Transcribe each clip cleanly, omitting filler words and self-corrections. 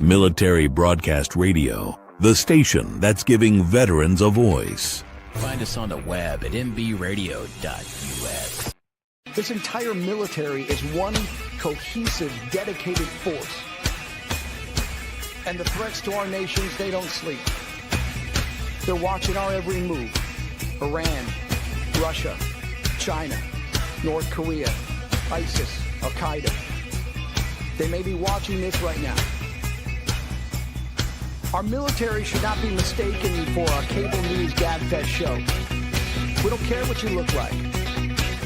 Military Broadcast Radio, the station that's giving veterans a voice. Find us on the web at mbradio.us. This entire military is one cohesive, dedicated force. And the threats to our nations, they don't sleep. They're watching our every move. Iran, Russia, China, North Korea, ISIS, Al-Qaeda. They may be watching this right now. Our military should not be mistaken for a cable news gabfest show. We don't care what you look like.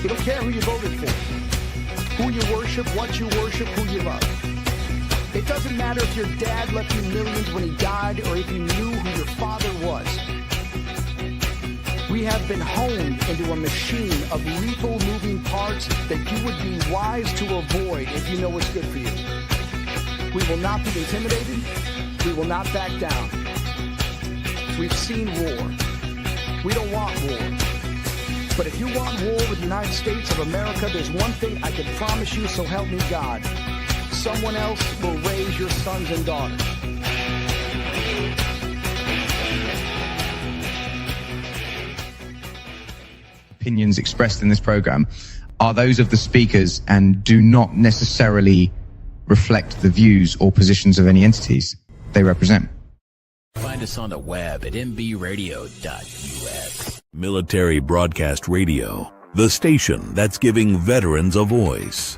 We don't care who you voted for, who you worship, what you worship, who you love. It doesn't matter if your dad left you millions when he died or if you knew who your father was. We have been honed into a machine of lethal moving parts that you would be wise to avoid if you know what's good for you. We will not be intimidated. We will not back down. We've seen war. We don't want war. But if you want war with the United States of America, there's one thing I can promise you, so help me God. Someone else will raise your sons and daughters. Opinions expressed in this program are those of the speakers and do not necessarily reflect the views or positions of any entities they represent. Find us on the web at mbradio.us. Military Broadcast Radio, the station that's giving veterans a voice.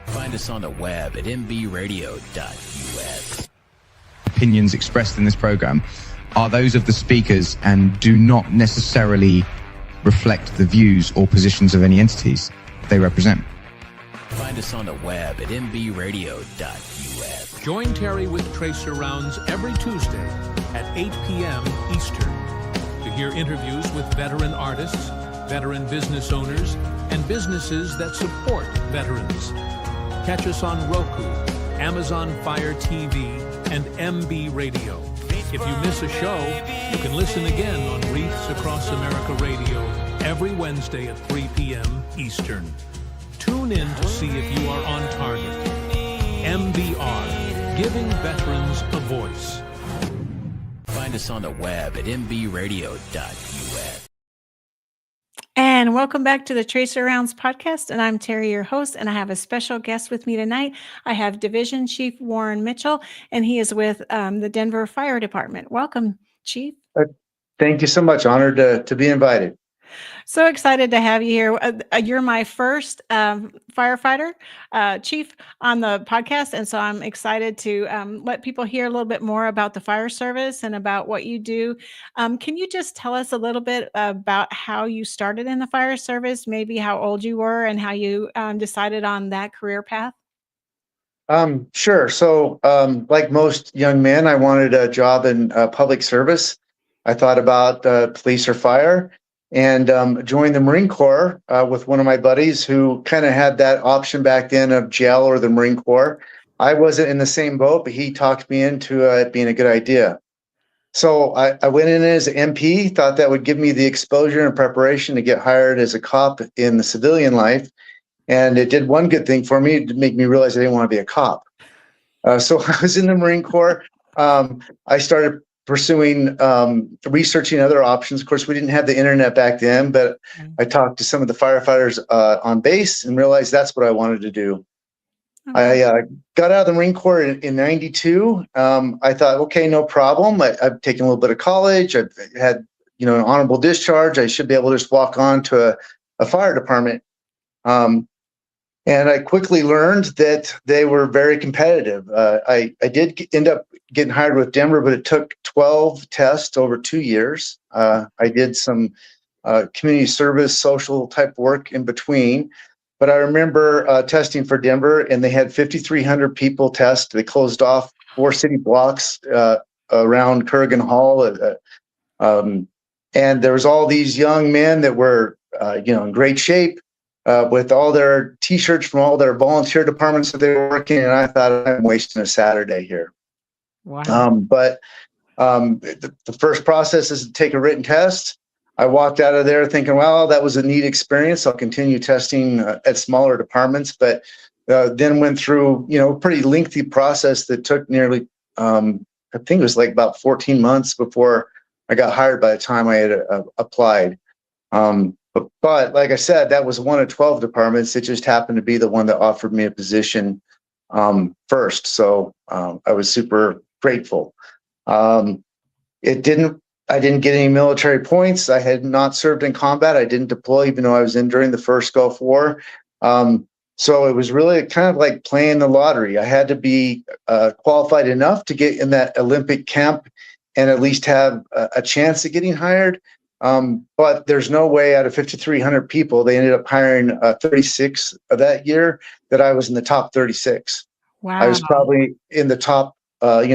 Find us on the web at mbradio.us. Opinions expressed in this program are those of the speakers and do not necessarily reflect the views or positions of any entities they represent. Find us on the web at mbradio.us. Join Terry with Tracer Rounds every Tuesday at 8 p.m. Eastern to hear interviews with veteran artists, veteran business owners, and businesses that support veterans. Catch us on Roku, Amazon Fire TV, and MB Radio. If you miss a show, you can listen again on Wreaths Across America Radio every Wednesday at 3 p.m. Eastern. Tune in to see if you are on target. MBR, giving veterans a voice. Find us on the web at mbradio.us. And welcome back to the Tracer Rounds podcast. And I'm Terry, your host, and I have a special guest with me tonight. I have Division Chief Warren Mitchell, and he is with the Denver Fire Department. Welcome, Chief. Thank you so much. Honored to be invited. So excited to have you here. You're my first firefighter chief on the podcast, and so I'm excited to let people hear a little bit more about the fire service and about what you do. Can you just tell us a little bit about how you started in the fire service, maybe how old you were and how you decided on that career path? Sure. So like most young men, I wanted a job in public service. I thought about police or fire. And joined the Marine Corps with one of my buddies who kind of had that option back then of jail or the Marine Corps. I wasn't in the same boat, but he talked me into it being a good idea. So I went in as an MP, thought that would give me the exposure and preparation to get hired as a cop in the civilian life. And it did one good thing for me, to make me realize I didn't want to be a cop. So I was in the Marine Corps. I started pursuing researching other options. Of course, we didn't have the internet back then, but I talked to some of the firefighters on base and realized that's what I wanted to do. Okay. I got out of the Marine Corps in 92. I thought, okay, no problem. I've taken a little bit of college. I've had, an honorable discharge. I should be able to just walk on to a fire department. And I quickly learned that they were very competitive. I did end up getting hired with Denver, but it took 12 tests over 2 years. I did some community service, social type work in between. But I remember testing for Denver, and they had 5,300 people test. They closed off 4 city blocks around Kurgan Hall. And there was all these young men that were, in great shape. With all their T-shirts from all their volunteer departments that they were working, and I thought, I'm wasting a Saturday here. Wow. But the first process is to take a written test. I walked out of there thinking, well, that was a neat experience. I'll continue testing at smaller departments, but then went through, a pretty lengthy process that took nearly I think it was like about 14 months before I got hired by the time I had applied. But like I said, that was one of 12 departments. It just happened to be the one that offered me a position first. So I was super grateful. I didn't get any military points. I had not served in combat. I didn't deploy, even though I was in during the first Gulf War. So it was really kind of like playing the lottery. I had to be qualified enough to get in that Olympic camp and at least have a chance at getting hired. But there's no way out of 5,300 people, they ended up hiring 36 of that year, that I was in the top 36. Wow. I was probably in the top,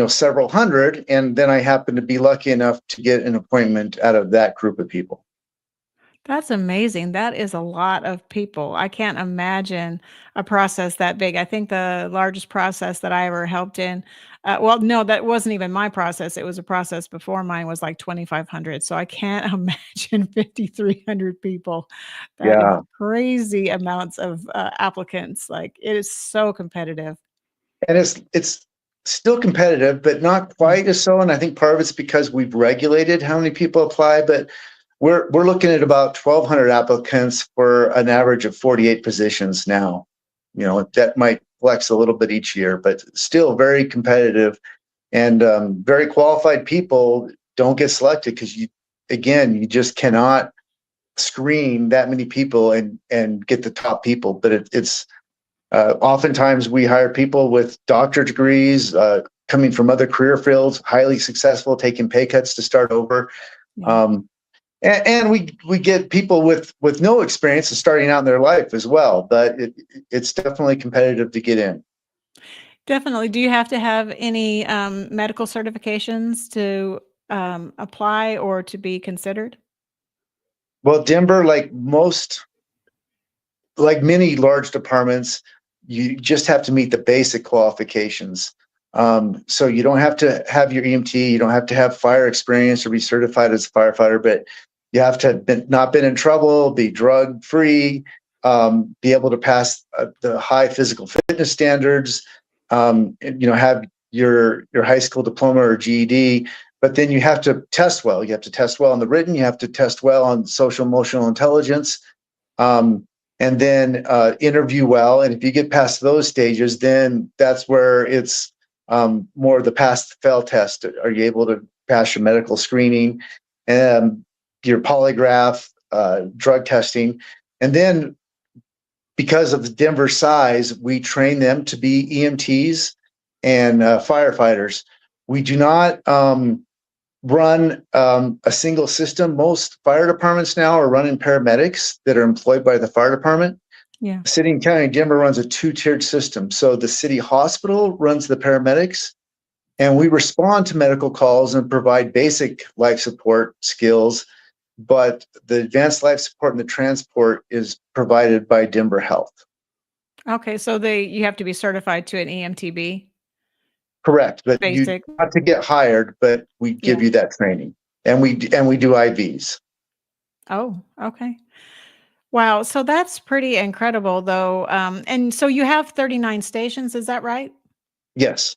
several hundred. And then I happened to be lucky enough to get an appointment out of that group of people. That's amazing. That is a lot of people. I can't imagine a process that big. I think the largest process that I ever helped in, well, no, that wasn't even my process. It was a process before mine, was like 2,500. So I can't imagine 5,300 people. That is Yeah. crazy amounts of applicants. Like, it is so competitive. And it's still competitive, but not quite as so. And I think part of it's because we've regulated how many people apply, but we're looking at about 1,200 applicants for an average of 48 positions now. That might flex a little bit each year, but still very competitive, and very qualified people don't get selected because you just cannot screen that many people and get the top people. But it's oftentimes we hire people with doctorate degrees, coming from other career fields, highly successful, taking pay cuts to start over. Yeah. And we get people with no experience and starting out in their life as well, but it's definitely competitive to get in. Definitely. Do you have to have any medical certifications to apply or to be considered? Well, Denver, like many large departments, you just have to meet the basic qualifications. So you don't have to have your EMT, you don't have to have fire experience or be certified as a firefighter, but you have to have not been in trouble, be drug free, be able to pass the high physical fitness standards, have your high school diploma or GED. But then you have to test well. You have to test well on the written. You have to test well on social emotional intelligence, and then interview well. And if you get past those stages, then that's where it's more of the pass-fail test. Are you able to pass your medical screening, and your polygraph, drug testing? And then, because of the Denver size, we train them to be EMTs and firefighters. We do not run a single system. Most fire departments now are running paramedics that are employed by the fire department. Yeah. City and County of Denver runs a two-tiered system. So the city hospital runs the paramedics, and we respond to medical calls and provide basic life support skills. But the advanced life support and the transport is provided by Denver Health. Okay, so you have to be certified to an EMTB? Correct, but Basic. you have to get hired, but we give you that training, and we do IVs. Oh, okay. Wow, so that's pretty incredible, though. And so you have 39 stations, is that right? Yes.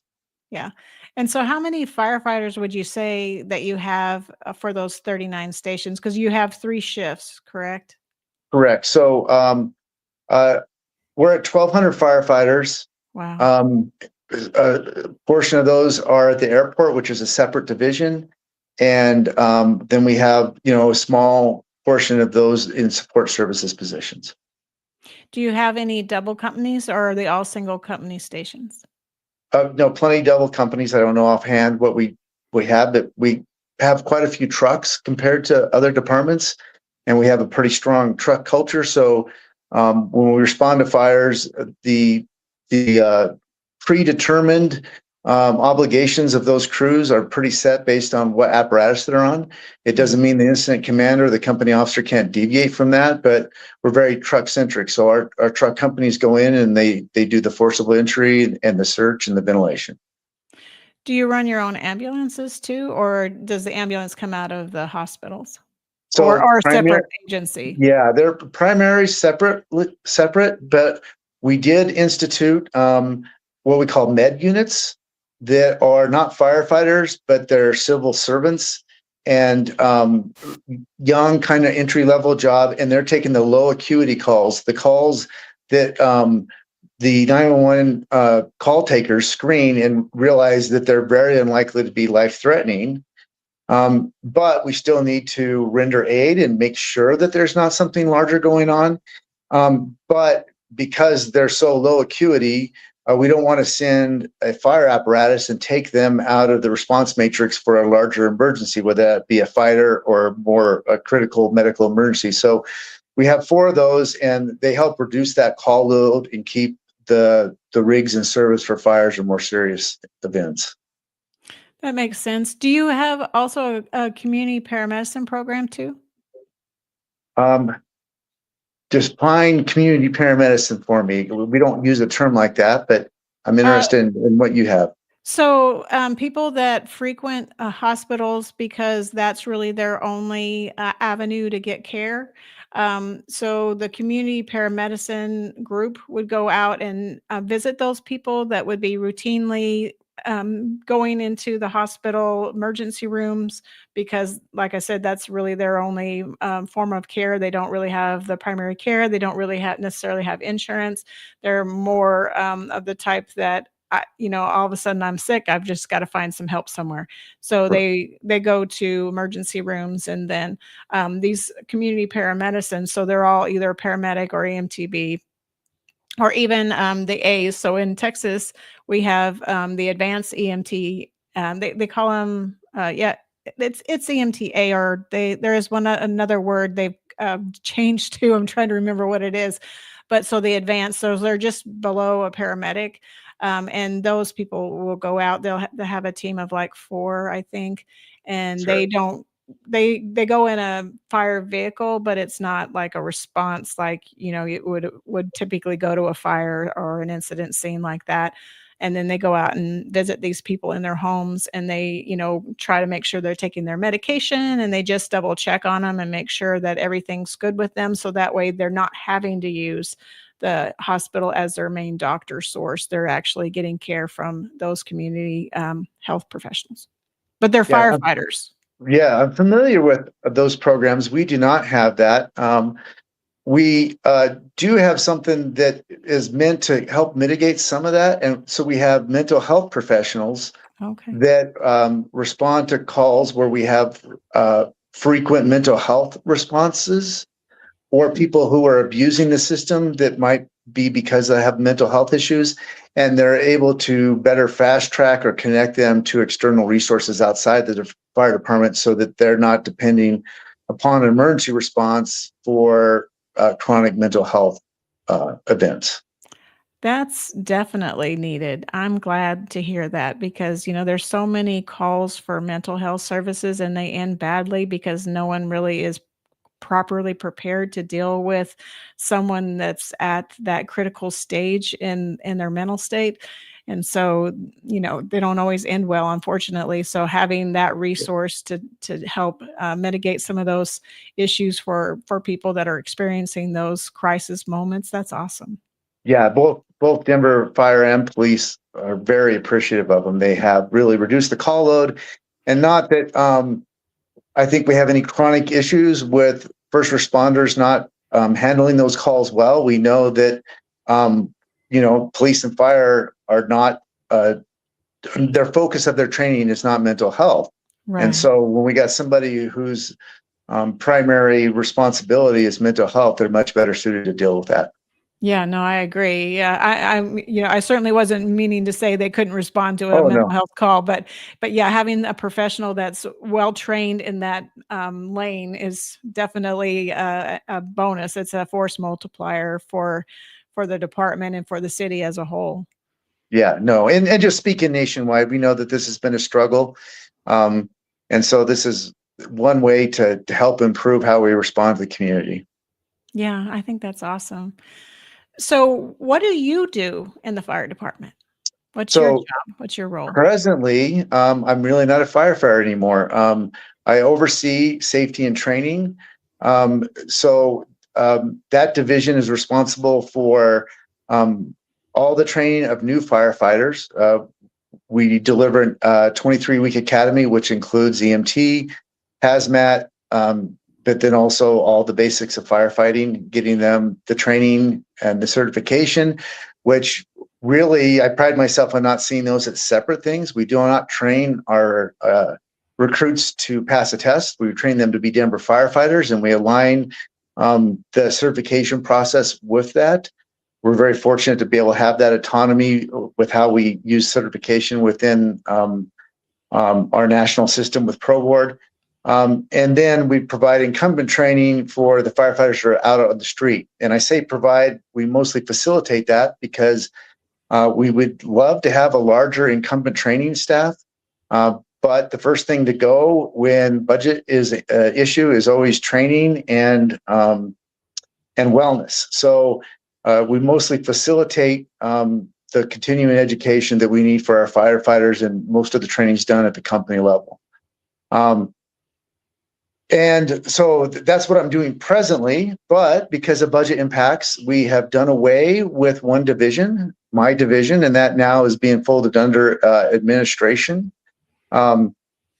Yeah. And so how many firefighters would you say that you have for those 39 stations? Because you have 3 shifts, correct? Correct. So we're at 1,200 firefighters. Wow. A portion of those are at the airport, which is a separate division. And then we have, a small portion of those in support services positions. Do you have any double companies, or are they all single company stations? No, plenty double companies. I don't know offhand what we have, but we have quite a few trucks compared to other departments, and we have a pretty strong truck culture. So when we respond to fires, the predetermined obligations of those crews are pretty set based on what apparatus they're on. It doesn't mean the incident commander or the company officer can't deviate from that, but we're very truck centric. So our truck companies go in and they do the forcible entry and the search and the ventilation. Do you run your own ambulances too, or does the ambulance come out of the hospitals? So or a separate agency? Yeah, they're primary separate, but we did institute what we call med units that are not firefighters, but they're civil servants and young kind of entry level job, and they're taking the low acuity calls, the calls that the 911 call takers screen and realize that they're very unlikely to be life threatening. But we still need to render aid and make sure that there's not something larger going on. But because they're so low acuity, we don't want to send a fire apparatus and take them out of the response matrix for a larger emergency, whether that be a fighter or more a critical medical emergency. So we have 4 of those, and they help reduce that call load and keep the rigs in service for fires or more serious events. That makes sense. Do you have also a community paramedicine program too? Define community paramedicine for me. We don't use a term like that, but I'm interested in what you have. So people that frequent hospitals because that's really their only avenue to get care. So the community paramedicine group would go out and visit those people that would be routinely going into the hospital emergency rooms because, like I said, that's really their only form of care. They don't really have the primary care. They don't really necessarily have insurance. They're more of the type that all of a sudden I'm sick. I've just got to find some help somewhere. So they go to emergency rooms, and then these community paramedicine. So they're all either a paramedic or EMTB, or even the A's. So in Texas, we have the advanced EMT. They call them, it's EMTA, or there is another word they've changed to. I'm trying to remember what it is, but so the advanced, so they're just below a paramedic. And those people will go out. They'll have a team of like 4, I think, and Sure. they go in a fire vehicle, but it's not like a response like it would typically go to a fire or an incident scene like that. And then they go out and visit these people in their homes, and they try to make sure they're taking their medication, and they just double check on them and make sure that everything's good with them, so that way they're not having to use the hospital as their main doctor source. They're actually getting care from those community health professionals, but they're firefighters. Yeah, I'm familiar with those programs. We do not have that. We do have something that is meant to help mitigate some of that. And so we have mental health professionals that respond to calls where we have frequent mental health responses, or people who are abusing the system that might be because they have mental health issues, and they're able to better fast track or connect them to external resources outside the fire department so that they're not depending upon an emergency response for chronic mental health events. That's definitely needed. I'm glad to hear that because, there's so many calls for mental health services and they end badly because no one really is properly prepared to deal with someone that's at that critical stage in their mental state. And so, they don't always end well, unfortunately. So having that resource to help mitigate some of those issues for people that are experiencing those crisis moments, that's awesome. Yeah, both Denver Fire and Police are very appreciative of them. They have really reduced the call load, and not that I think we have any chronic issues with first responders not handling those calls well. We know that police and fire are not their focus of their training is not mental health. Right. And so when we got somebody whose primary responsibility is mental health, they're much better suited to deal with that. Yeah, no, I agree. Yeah, I certainly wasn't meaning to say they couldn't respond to a mental health call, but yeah, having a professional that's well trained in that lane is definitely a bonus. It's a force multiplier for the department and for the city as a whole. Yeah, no, and just speaking nationwide, we know that this has been a struggle, and so this is one way to help improve how we respond to the community. Yeah, I think that's awesome. So what do you do in the fire department? What's your job? What's your role? Presently, I'm really not a firefighter anymore. I oversee safety and training. So that division is responsible for all the training of new firefighters. we deliver a 23-week academy, which includes EMT, hazmat, but then also all the basics of firefighting, getting them the training and the certification, which really I pride myself on not seeing those as separate things. We do not train our recruits to pass a test. We train them to be Denver firefighters, and we align the certification process with that. We're very fortunate to be able to have that autonomy with how we use certification within our national system with Pro Board. And then we provide incumbent training for the firefighters who are out on the street. And I say provide, we mostly facilitate that because we would love to have a larger incumbent training staff. But the first thing to go when budget is an issue is always training and wellness. So we mostly facilitate the continuing education that we need for our firefighters, and most of the training is done at the company level. And so that's what I'm doing presently. But because of budget impacts, we have done away with one division, my division, and that now is being folded under administration,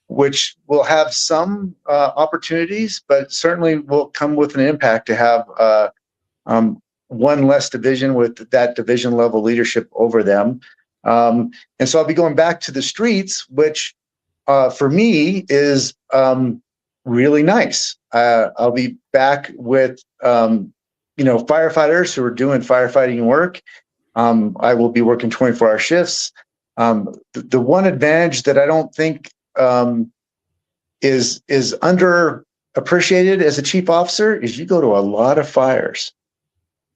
which will have some opportunities, but certainly will come with an impact to have one less division with that division level leadership over them. And so I'll be going back to the streets, which for me is really nice. I'll be back with, firefighters who are doing firefighting work. I will be working 24-hour shifts. The one advantage that I don't think is underappreciated as a chief officer is you go to a lot of fires.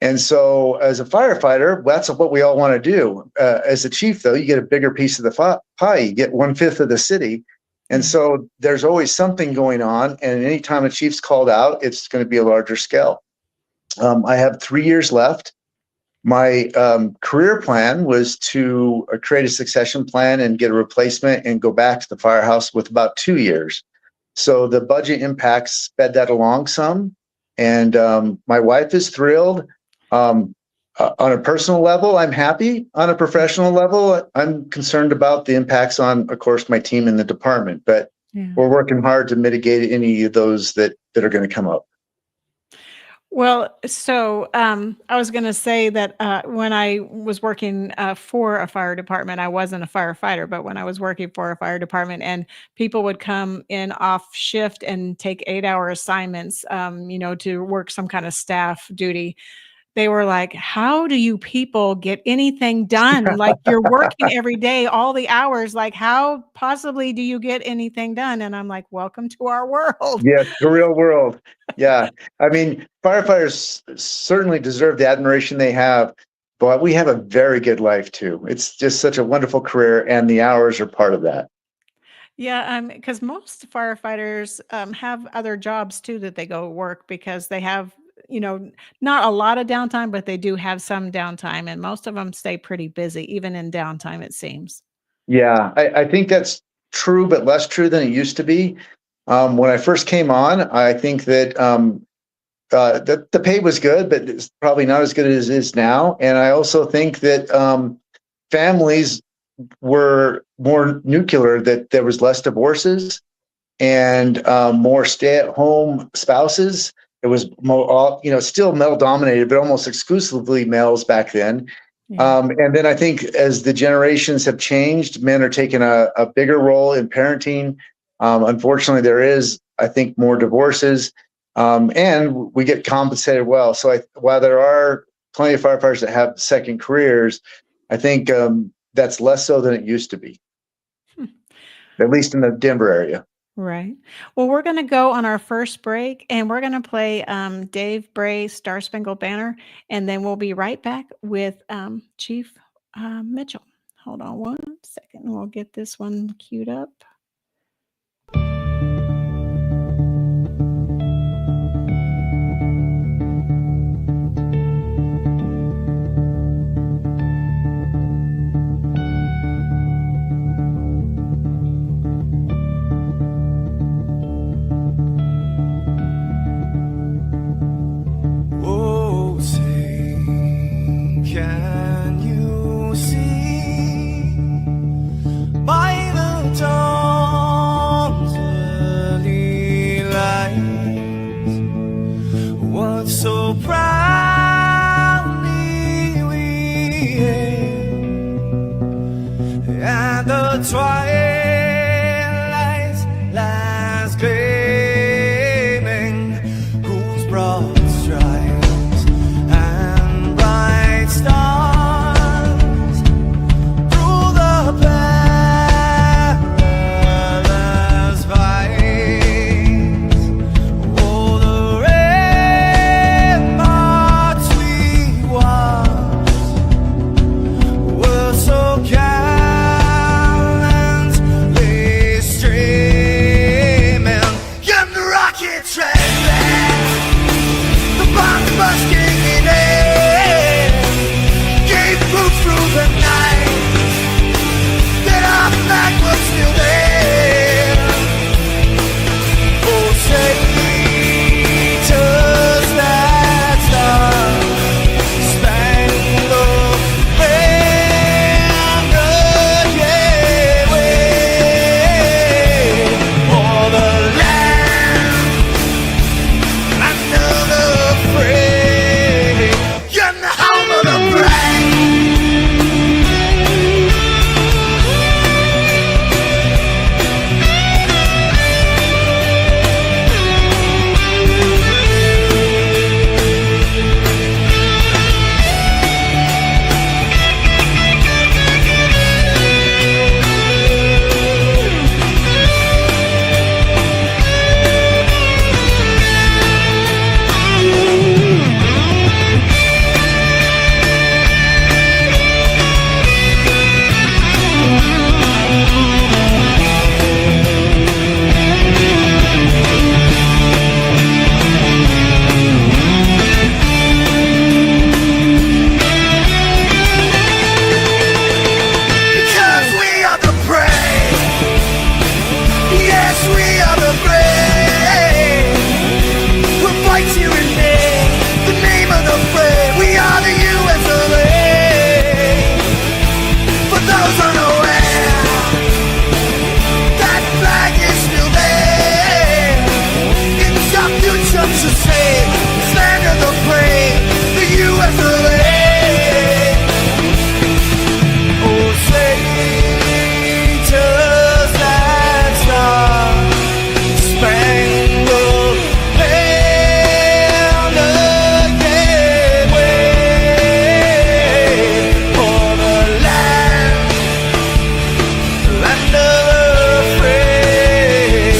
And so as a firefighter, that's what we all want to do. As a chief, though, you get a bigger piece of the pie. You get 1/5 of the city. And so there's always something going on. And anytime a chief's called out, it's going to be a larger scale. I have 3 years left. My career plan was to create a succession plan and get a replacement and go back to the firehouse with about 2 years. So the budget impacts sped that along some. And my wife is thrilled. On a personal level, I'm happy. On a professional level, I'm concerned about the impacts on, of course, my team in the department. But we're working hard to mitigate any of those that are going to come up. Well, so I was going to say that when I was working for a fire department, I wasn't a firefighter, but when I was working for a fire department and people would come in off shift and take 8-hour assignments, to work some kind of staff duty, they were like, how do you people get anything done? Like, you're working every day, all the hours, like how possibly do you get anything done? And I'm like, welcome to our world. Yeah, the real world. Yeah. I mean, firefighters certainly deserve the admiration they have, but we have a very good life too. It's just such a wonderful career, and the hours are part of that. Yeah, because most firefighters have other jobs too that they go work because they have, not a lot of downtime, but they do have some downtime, and most of them stay pretty busy, even in downtime, it seems. Yeah, I think that's true, but less true than it used to be. When I first came on, I think that the pay was good, but it's probably not as good as it is now. And I also think that families were more nuclear, that there was less divorces and more stay-at-home spouses. It was more, still male dominated, but almost exclusively males back then. Yeah. And then I think as the generations have changed, men are taking a bigger role in parenting. Unfortunately, there is, I think, more divorces, and we get compensated well. So while there are plenty of firefighters that have second careers, I think that's less so than it used to be, at least in the Denver area. Right. Well, we're going to go on our first break, and we're going to play Dave Bray, Star Spangled Banner, and then we'll be right back with Chief Mitchell. Hold on one second. We'll get this one queued up. twilight lies gleaming, whose broad stripes and bright stars through the perilous fights. Oh, the ramparts we watched were so gallantly streaming. And the rocket train, the bomb busting in air, gave proof through the night that our flag was still there. Oh, traitors that star-spangled banner, yeah, wave for the land under the fray, and the home of the brave. Because we are the brave. Yes, we are the brave. We'll fight you in name, the name of the brave. We are the USA. For those unaware, that flag is still there. It's our future to save. It's land of the brave, the USA. Oh, traitors that star-spangled banner, yeah, wave for the land under the fray,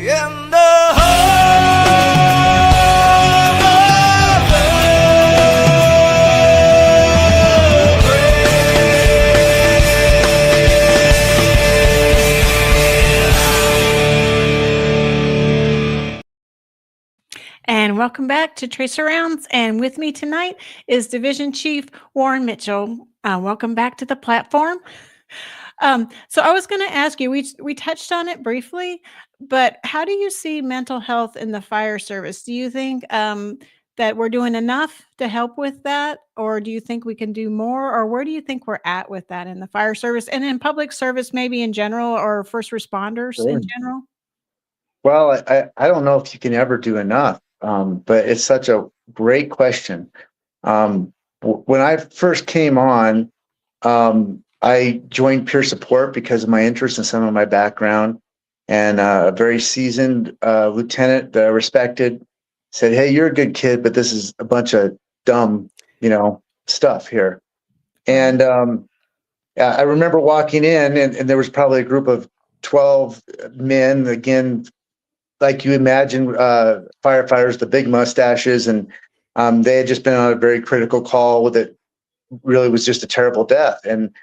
and the home of the And welcome back to Tracer Rounds. And with me tonight is Division Chief Warren Mitchell. Welcome back to the platform. So I was going to ask you, we touched on it briefly, but how do you see mental health in the fire service? Do you think that we're doing enough to help with that? Or do you think we can do more? Or where do you think we're at with that in the fire service and in public service, maybe in general, or first responders in general? Well, I don't know if you can ever do enough, but it's such a great question. When I first came on, I joined peer support because of my interest in some of my background, and a very seasoned lieutenant that I respected said, "Hey, you're a good kid, but this is a bunch of dumb, stuff here." And I remember walking in, and there was probably a group of 12 men, again, like you imagine firefighters, the big mustaches, and they had just been on a very critical call that really was just a terrible death. And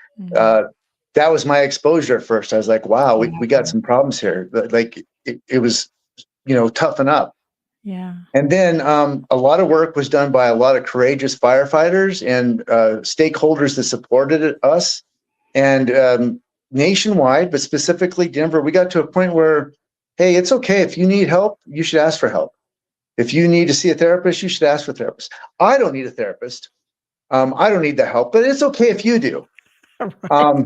that was my exposure at first. I was like, wow, we got some problems here. Like it was, toughen up. Yeah. And then a lot of work was done by a lot of courageous firefighters and stakeholders that supported us. And nationwide, but specifically Denver, we got to a point where, hey, it's okay. If you need help, you should ask for help. If you need to see a therapist, you should ask for a therapist. I don't need a therapist. I don't need the help, but it's okay if you do. Right.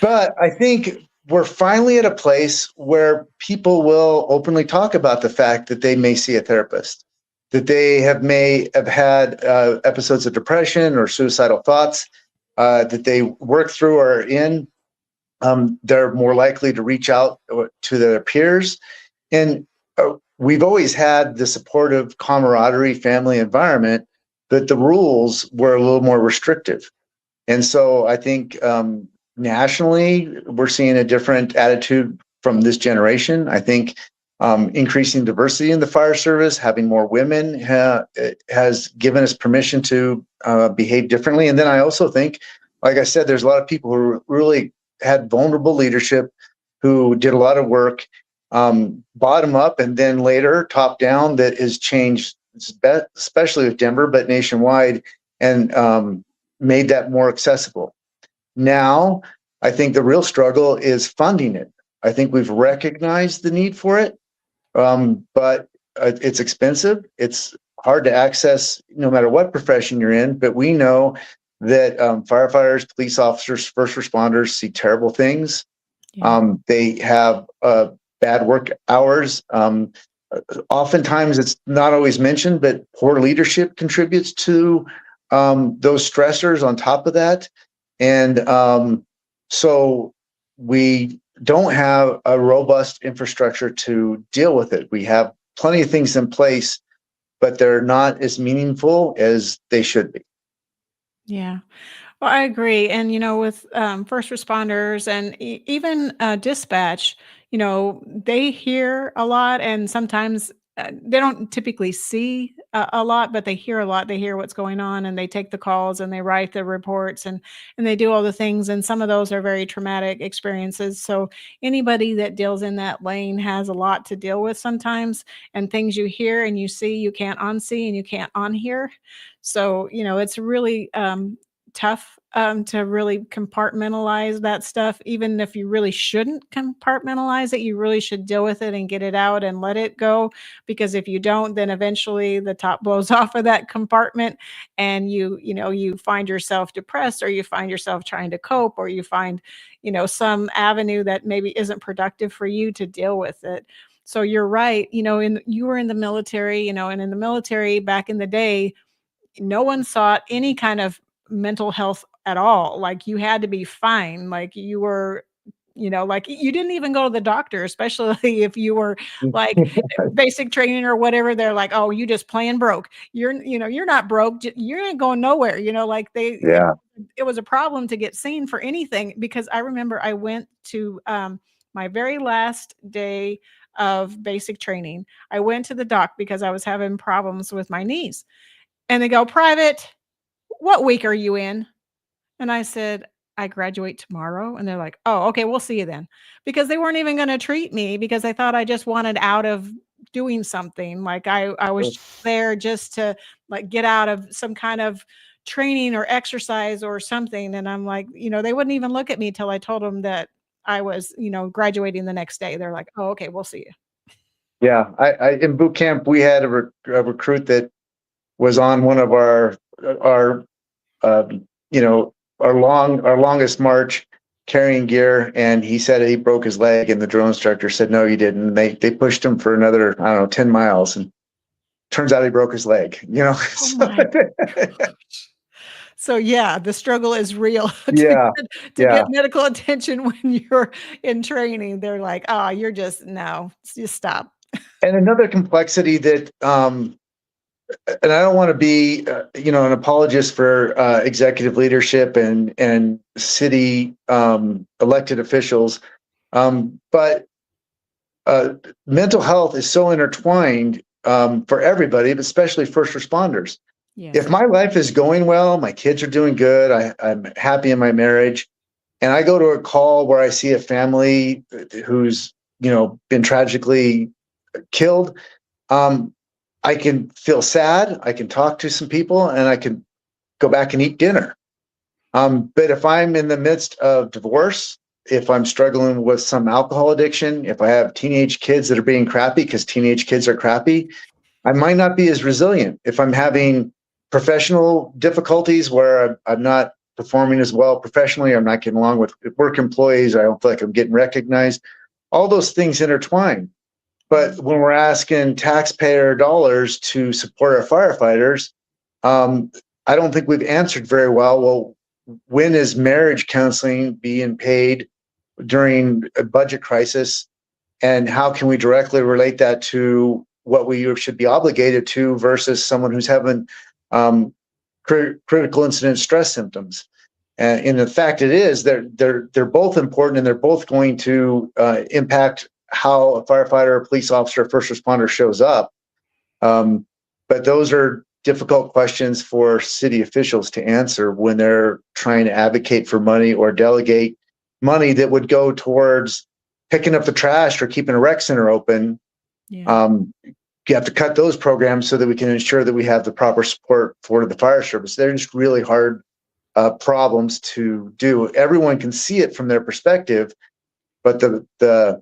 But I think we're finally at a place where people will openly talk about the fact that they may see a therapist, that they may have had episodes of depression or suicidal thoughts, that they work through or are in, they're more likely to reach out to their peers. And we've always had the supportive camaraderie family environment, but the rules were a little more restrictive. And so I think nationally, we're seeing a different attitude from this generation. I think increasing diversity in the fire service, having more women has given us permission to behave differently. And then I also think, like I said, there's a lot of people who really had vulnerable leadership, who did a lot of work, bottom up and then later top down, that has changed, especially with Denver, but nationwide, and made that more accessible. Now, I think the real struggle is funding it. I think we've recognized the need for it, but it's expensive. It's hard to access no matter what profession you're in, but we know that firefighters, police officers, first responders see terrible things. Yeah. They have bad work hours. Oftentimes, it's not always mentioned, but poor leadership contributes to those stressors on top of that. And so we don't have a robust infrastructure to deal with it. We have plenty of things in place, but they're not as meaningful as they should be. Yeah. Well, I agree. And, with first responders and even dispatch, they hear a lot, and sometimes they don't typically see a lot, but they hear a lot. They hear what's going on, and they take the calls and they write the reports, and they do all the things. And some of those are very traumatic experiences. So anybody that deals in that lane has a lot to deal with sometimes, and things you hear and you see, you can't unsee and you can't unhear. So, it's really tough to really compartmentalize that stuff. Even if you really shouldn't compartmentalize it, you really should deal with it and get it out and let it go. Because if you don't, then eventually the top blows off of that compartment, and you find yourself depressed, or you find yourself trying to cope, or you find, some avenue that maybe isn't productive for you to deal with it. So you're right. You were in the military, and in the military back in the day, no one sought any kind of mental health at all. Like, you had to be fine. Like, you were, like, you didn't even go to the doctor, especially if you were like basic training or whatever. They're like, oh, you just plain broke. You're not broke. You ain't going nowhere. Like Yeah. It was a problem to get seen for anything, because I remember I went to my very last day of basic training. I went to the doc because I was having problems with my knees. And they go, "Private, what week are you in?" And I said, "I graduate tomorrow." And they're like, "Oh, okay, we'll see you then." Because they weren't even going to treat me, because they thought I just wanted out of doing something. Like I was there just to like get out of some kind of training or exercise or something. And I'm like, they wouldn't even look at me till I told them that I was, graduating the next day. They're like, "Oh, okay, we'll see you." Yeah. I in boot camp, we had a recruit that was on one of our longest march carrying gear, and he said he broke his leg, and the drill instructor said, "No, you didn't." They pushed him for another, 10 miles, and turns out he broke his leg. Oh my gosh. So yeah, the struggle is real Yeah. to get medical attention when you're in training. They're like, "Oh, you're just stop." And another complexity that and I don't want to be, an apologist for executive leadership and city elected officials, but mental health is so intertwined for everybody, but especially first responders. Yes. If my life is going well, my kids are doing good, I'm happy in my marriage, and I go to a call where I see a family who's been tragically killed, I can feel sad, I can talk to some people, and I can go back and eat dinner. But if I'm in the midst of divorce, if I'm struggling with some alcohol addiction, if I have teenage kids that are being crappy because teenage kids are crappy, I might not be as resilient. If I'm having professional difficulties where I'm not performing as well professionally, I'm not getting along with work employees, I don't feel like I'm getting recognized, all those things intertwine. But when we're asking taxpayer dollars to support our firefighters, I don't think we've answered very well. Well, when is marriage counseling being paid during a budget crisis, and how can we directly relate that to what we should be obligated to versus someone who's having critical incident stress symptoms. And the fact it is, they're both important, and they're both going to impact how a firefighter, a police officer, a first responder shows up. But those are difficult questions for city officials to answer when they're trying to advocate for money or delegate money that would go towards picking up the trash or keeping a rec center open. Yeah. You have to cut those programs so that we can ensure that we have the proper support for the fire service. They're just really hard problems to do. Everyone can see it from their perspective, but the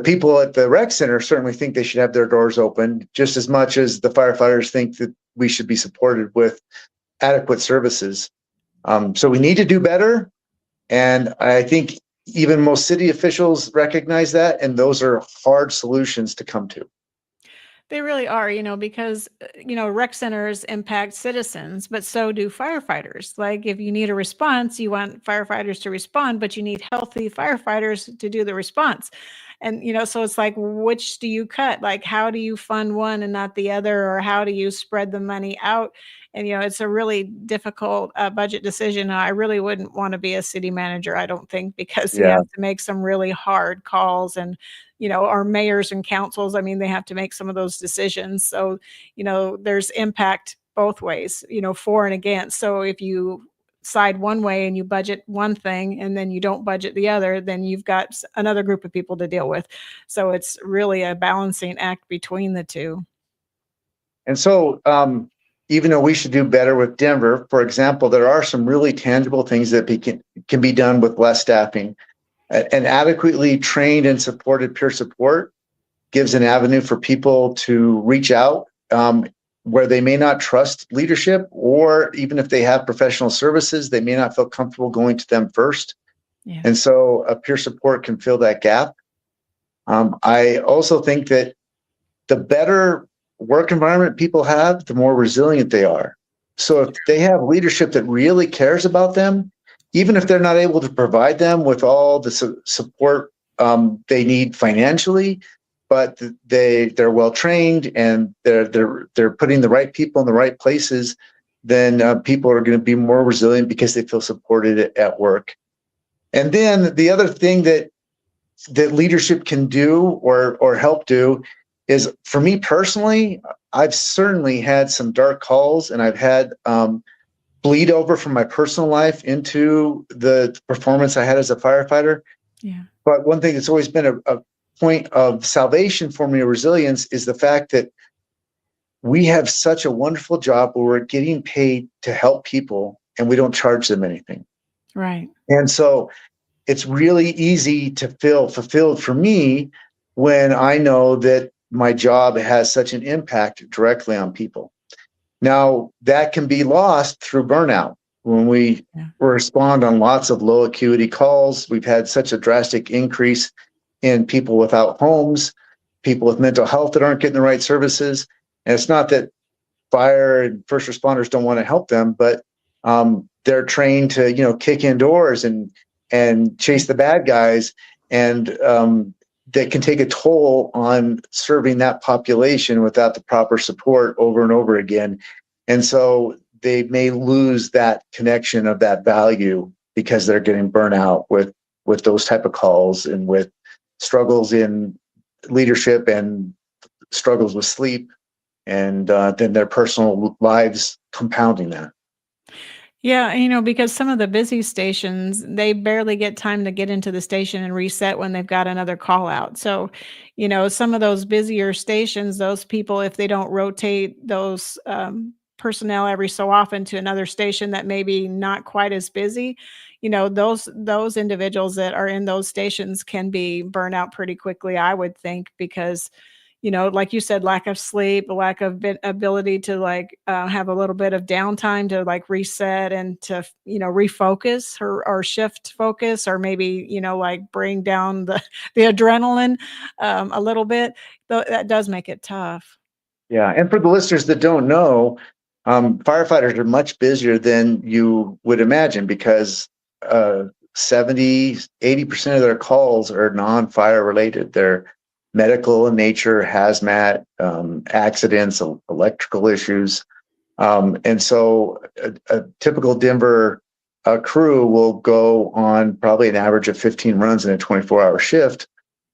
people at the rec center certainly think they should have their doors open just as much as the firefighters think that we should be supported with adequate services. So we need to do better. And I think even most city officials recognize that, and those are hard solutions to come to. They really are, because, rec centers impact citizens, but so do firefighters. Like if you need a response, you want firefighters to respond, but you need healthy firefighters to do the response. And, so it's like, which do you cut? Like, how do you fund one and not the other? Or how do you spread the money out? And, it's a really difficult budget decision. I really wouldn't want to be a city manager, I don't think, because you have to make some really hard calls. And, our mayors and councils, they have to make some of those decisions. So, there's impact both ways, for and against. So if you side one way and you budget one thing and then you don't budget the other, then you've got another group of people to deal with. So it's really a balancing act between the two. And so, even though we should do better with Denver, for example, there are some really tangible things that can be done with less staffing. An adequately trained and supported peer support gives an avenue for people to reach out where they may not trust leadership, or even if they have professional services, they may not feel comfortable going to them first. Yeah. And so a peer support can fill that gap. I also think that the better work environment people have, the more resilient they are. So if they have leadership that really cares about them, even if they're not able to provide them with all the support they need financially, but they're well trained and they're putting the right people in the right places, then people are going to be more resilient because they feel supported at work. And then the other thing that leadership can do or help do is, for me personally, I've certainly had some dark calls, and I've had bleed over from my personal life into the performance I had as a firefighter. Yeah. But one thing that's always been a point of salvation for me, resilience, is the fact that we have such a wonderful job where we're getting paid to help people and we don't charge them anything. Right. And so it's really easy to feel fulfilled for me when I know that my job has such an impact directly on people. Now, that can be lost through burnout. When we respond on lots of low acuity calls, we've had such a drastic increase in people without homes, people with mental health that aren't getting the right services. And it's not that fire and first responders don't want to help them, but they're trained to, kick in doors and chase the bad guys. And that can take a toll on serving that population without the proper support over and over again. And so they may lose that connection of that value because they're getting burnt out with those type of calls and with struggles in leadership and struggles with sleep, and then their personal lives compounding that. Yeah, because some of the busy stations, they barely get time to get into the station and reset when they've got another call out. So, some of those busier stations, those people, if they don't rotate those personnel every so often to another station that maybe not quite as busy, those individuals that are in those stations can be burned out pretty quickly, I would think, because like you said, lack of sleep, lack of ability to have a little bit of downtime to reset and to, refocus or shift focus, or maybe, bring down the adrenaline a little bit. That does make it tough. Yeah. And for the listeners that don't know, Firefighters are much busier than you would imagine because 70-80% of their calls are non-fire related. They're medical in nature, hazmat, accidents, electrical issues. And so a typical Denver crew will go on probably an average of 15 runs in a 24-hour shift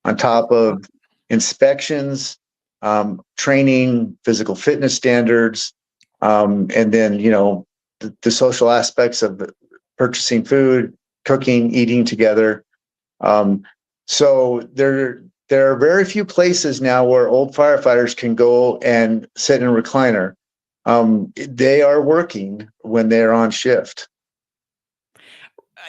on top of inspections, training, physical fitness standards, and then, the social aspects of purchasing food, cooking, eating together. So there are very few places now where old firefighters can go and sit in a recliner. They are working when they're on shift.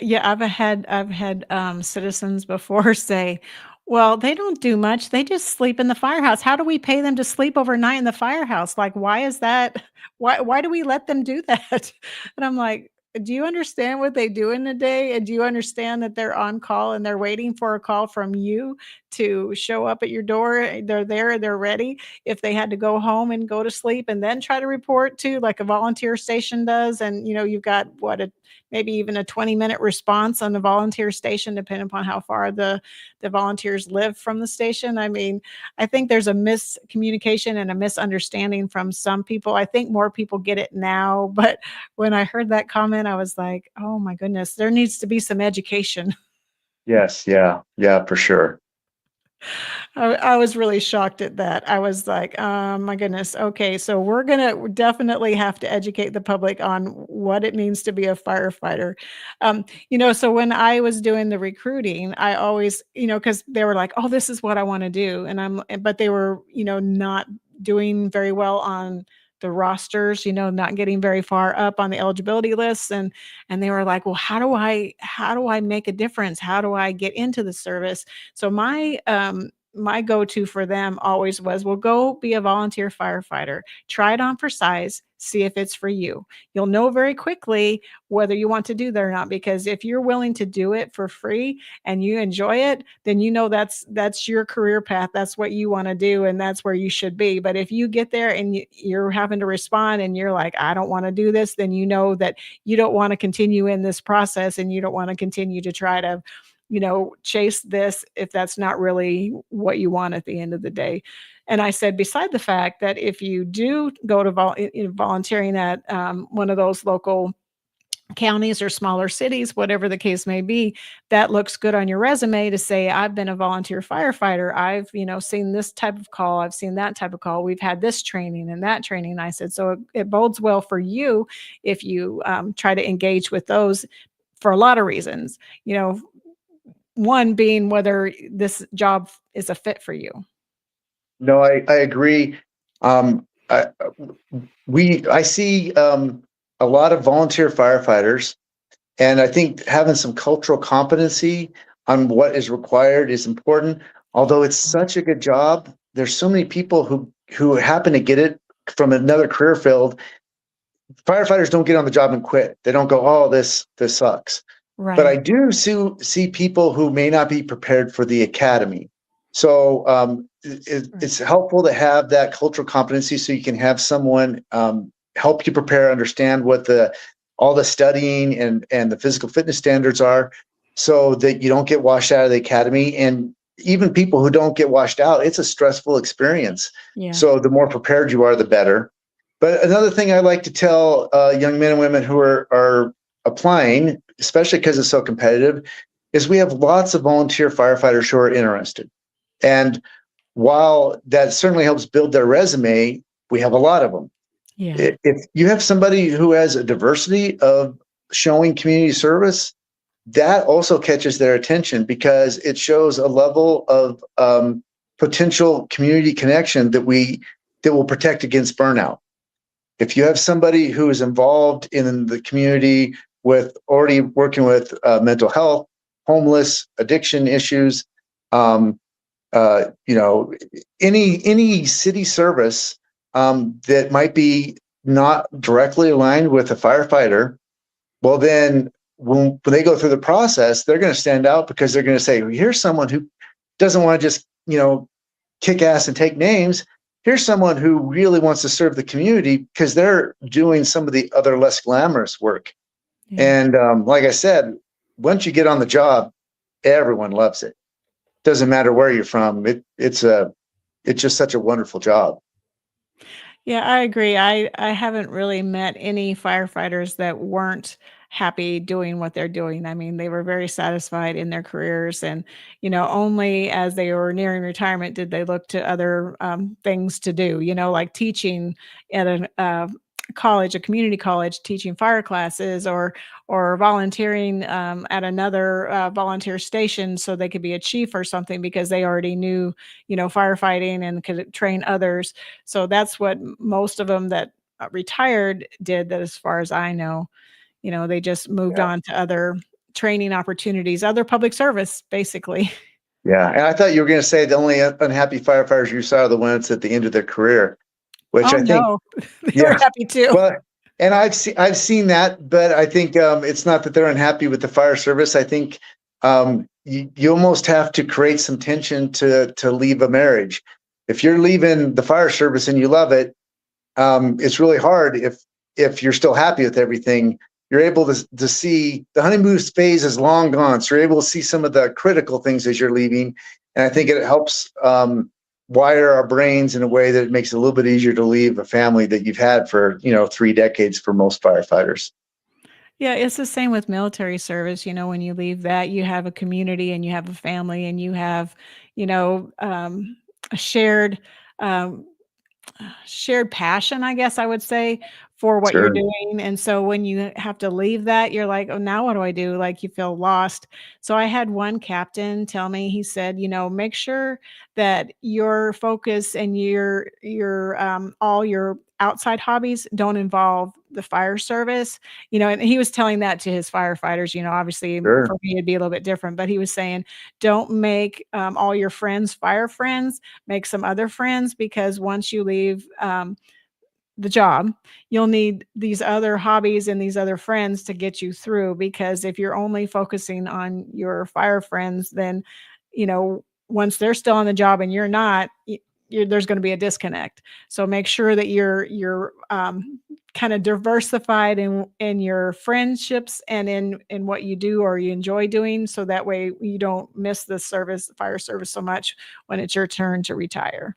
Yeah, I've had citizens before say, "Well, they don't do much. They just sleep in the firehouse. How do we pay them to sleep overnight in the firehouse? Like, why is that? Why do we let them do that?" And I'm like, "Do you understand what they do in a day? And do you understand that they're on call and they're waiting for a call from you to show up at your door? They're there, they're ready. If they had to go home and go to sleep and then try to report to like a volunteer station does, and you've got maybe even a 20-minute response on the volunteer station, depending upon how far the volunteers live from the station. I mean, I think there's a miscommunication and a misunderstanding from some people. I think more people get it now, but when I heard that comment, I was like, oh my goodness, there needs to be some education. Yes, yeah, for sure. I was really shocked at that. I was like, my goodness. Okay, so we're gonna definitely have to educate the public on what it means to be a firefighter. So when I was doing the recruiting, I always, because they were like, "Oh, this is what I want to do," but they were, not doing very well on the rosters, not getting very far up on the eligibility lists, and they were like, "Well, how do I make a difference? How do I get into the service?" So my go-to for them always was, well, go be a volunteer firefighter. Try it on for size, see if it's for you. You'll know very quickly whether you want to do that or not, because if you're willing to do it for free and you enjoy it, then that's your career path. That's what you want to do, and that's where you should be. But if you get there and you're having to respond and you're like, I don't want to do this, then you know that you don't want to continue in this process, and you don't want to continue to try to chase this if that's not really what you want at the end of the day. And I said, beside the fact that if you do go to volunteering at one of those local counties or smaller cities, whatever the case may be, that looks good on your resume to say, I've been a volunteer firefighter. I've, seen this type of call. I've seen that type of call. We've had this training and that training. I said, so it bodes well for you if you try to engage with those for a lot of reasons, one being whether this job is a fit for you. No, I agree. I see a lot of volunteer firefighters, and I think having some cultural competency on what is required is important. Although it's such a good job, there's so many people who happen to get it from another career field. Firefighters don't get on the job and quit. They don't go, "Oh, this sucks." Right. But I do see people who may not be prepared for the academy. So it's helpful to have that cultural competency so you can have someone help you prepare, understand what all the studying and the physical fitness standards are, so that you don't get washed out of the academy. And even people who don't get washed out, it's a stressful experience. Yeah. So the more prepared you are, the better. But another thing I like to tell young men and women who are applying, especially because it's so competitive, is we have lots of volunteer firefighters who are interested. And while that certainly helps build their resume, we have a lot of them. Yeah. If you have somebody who has a diversity of showing community service, that also catches their attention because it shows a level of potential community connection that will protect against burnout. If you have somebody who is involved in the community with already working with mental health, homeless, addiction issues, any city service that might be not directly aligned with a firefighter, well, then when they go through the process, they're going to stand out because they're going to say, well, here's someone who doesn't want to just, kick ass and take names. here's someone who really wants to serve the community because they're doing some of the other less glamorous work. Yeah. And like I said, once you get on the job, everyone loves it. Doesn't matter where you're from. It's just such a wonderful job. Yeah, I agree. I haven't really met any firefighters that weren't happy doing what they're doing. I mean, they were very satisfied in their careers, and only as they were nearing retirement did they look to other things to do. Like teaching at a college, a community college, teaching fire classes, or volunteering at another volunteer station so they could be a chief or something because they already knew firefighting and could train others. So that's what most of them that retired did, that as far as I know. They just moved Yeah. on to other training opportunities, other public service, basically. Yeah. And I thought you were going to say the only unhappy firefighters you saw are the ones at the end of their career, which Oh, I think, no. They were happy too. well, and I've seen that, but I think it's not that they're unhappy with the fire service. I think you almost have to create some tension to leave a marriage. If you're leaving the fire service and you love it, it's really hard. If you're still happy with everything, you're able to see the honeymoon phase is long gone. So you're able to see some of the critical things as you're leaving. And I think it helps wire our brains in a way that it makes it a little bit easier to leave a family that you've had for 3 decades for most firefighters. Yeah, it's the same with military service. When you leave that, you have a community and you have a family and you have, a um, shared passion, I guess I would say, for what you're Sure. doing. And so when you have to leave that, you're like, oh, now what do I do? Like you feel lost. So I had one captain tell me, he said, make sure that your focus and your all your outside hobbies don't involve the fire service. And he was telling that to his firefighters. Obviously Sure. for me it'd be a little bit different, but he was saying, don't make all your friends fire friends, make some other friends, because once you leave the job, you'll need these other hobbies and these other friends to get you through. Because if you're only focusing on your fire friends, then, once they're still on the job and you're not, there's going to be a disconnect. So make sure that you're kind of diversified in your friendships and in what you do or you enjoy doing. So that way you don't miss the fire service so much when it's your turn to retire.